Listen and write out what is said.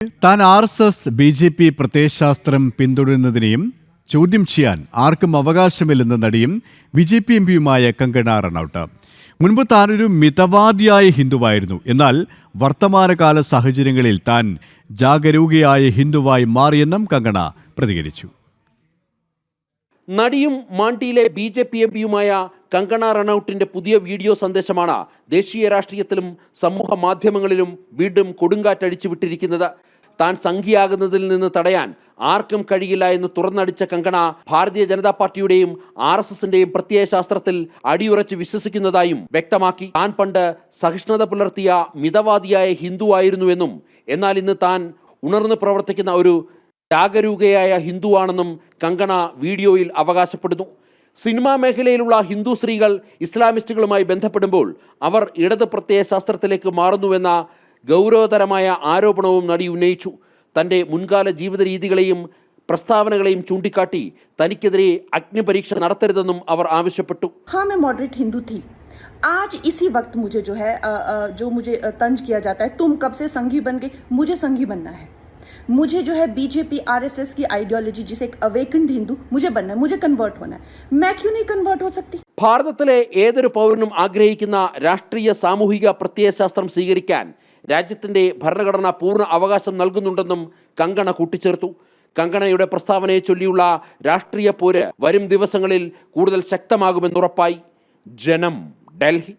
താൻ RSS BJP പ്രത്യയശാസ്ത്രം പിന്തുടരുന്നതിനെയും ചോദ്യം ചെയ്യാൻ ആർക്കും അവകാശമില്ലെന്ന നടിയും ബിജെപി എംപിയുമായ കങ്കണ റണൌട്ട്. മുൻപ് താനൊരു മിതവാദിയായ ഹിന്ദുവായിരുന്നു. എന്നാൽ വർത്തമാനകാല സാഹചര്യങ്ങളിൽ താൻ ജാഗരൂകയായ ഹിന്ദുവായി മാറിയെന്നും കങ്കണ പ്രതികരിച്ചു. നടിയും മാണ്ടിയിലെ ബിജെപി എംപിയുമായ കങ്കണ റണൌട്ടിന്റെ പുതിയ വീഡിയോ സന്ദേശമാണ് ദേശീയ രാഷ്ട്രീയത്തിലും സമൂഹ മാധ്യമങ്ങളിലും വീണ്ടും കൊടുങ്കാറ്റടിച്ചു വിട്ടിരിക്കുന്നത്. താൻ സംഘിയാകുന്നതിൽ നിന്ന് തടയാൻ ആർക്കും കഴിയില്ല എന്ന് തുറന്നടിച്ച കങ്കണ ഭാരതീയ ജനതാ പാർട്ടിയുടെയും RSSന്റെയും പ്രത്യയശാസ്ത്രത്തിൽ അടിയുറച്ച് വിശ്വസിക്കുന്നതായും വ്യക്തമാക്കി. താൻ പണ്ട് സഹിഷ്ണുത പുലർത്തിയ മിതവാദിയായ ഹിന്ദുവായിരുന്നുവെന്നും എന്നാൽ ഇന്ന് താൻ ഉണർന്നു പ്രവർത്തിക്കുന്ന ഒരു ജാഗരൂകയായ ഹിന്ദുവാണെന്നും കങ്കണ വീഡിയോയിൽ അവകാശപ്പെടുന്നു. സിനിമാ മേഖലയിലുള്ള ഹിന്ദു സ്ത്രീകൾ ഇസ്ലാമിസ്റ്റുകളുമായി ബന്ധപ്പെടുമ്പോൾ അവർ ഇടത് പ്രത്യയശാസ്ത്രത്തിലേക്ക് മാറുന്നുവെന്ന ഗൗരവതരമായ ആരോപണവും നടി ഉന്നയിച്ചു. തൻ്റെ മുൻകാല ജീവിത രീതികളെയും പ്രസ്താവനകളെയും ചൂണ്ടിക്കാട്ടി തനിക്കെതിരെ അഗ്നിപരീക്ഷ നടത്തരുതെന്നും അവർ ആവശ്യപ്പെട്ടു. हाँ, मैं मॉडरेट हिंदू थी. आज इसी वक्त मुझे जो है जो मुझे तंज किया जाता है, तुम कब से संघी बन गई, मुझे संघी बनना है. मुझे जो है बीजेपी RSS की आइडियोलॉजी जिसे एक अवेकन्ड हिंदू मुझे बनना है, मुझे कन्वर्ट होना है. मैं क्यों नहीं कन्वर्ट हो सकती? ഭാരതത്തിലെ ഏതൊരു പൗരനും ആഗ്രഹിക്കുന്ന രാഷ്ട്രീയ സാമൂഹിക പ്രത്യയശാസ്ത്രം സ്വീകരിക്കാൻ രാജ്യത്തിൻ്റെ ഭരണഘടന പൂർണ്ണ അവകാശം നൽകുന്നുണ്ടെന്നും കങ്കണ കൂട്ടിച്ചേർത്തു. കങ്കണയുടെ പ്രസ്താവനയെ ചൊല്ലിയുള്ള രാഷ്ട്രീയ പോര് വരും ദിവസങ്ങളിൽ കൂടുതൽ ശക്തമാകുമെന്നുറപ്പായി. ജനം, ഡൽഹി.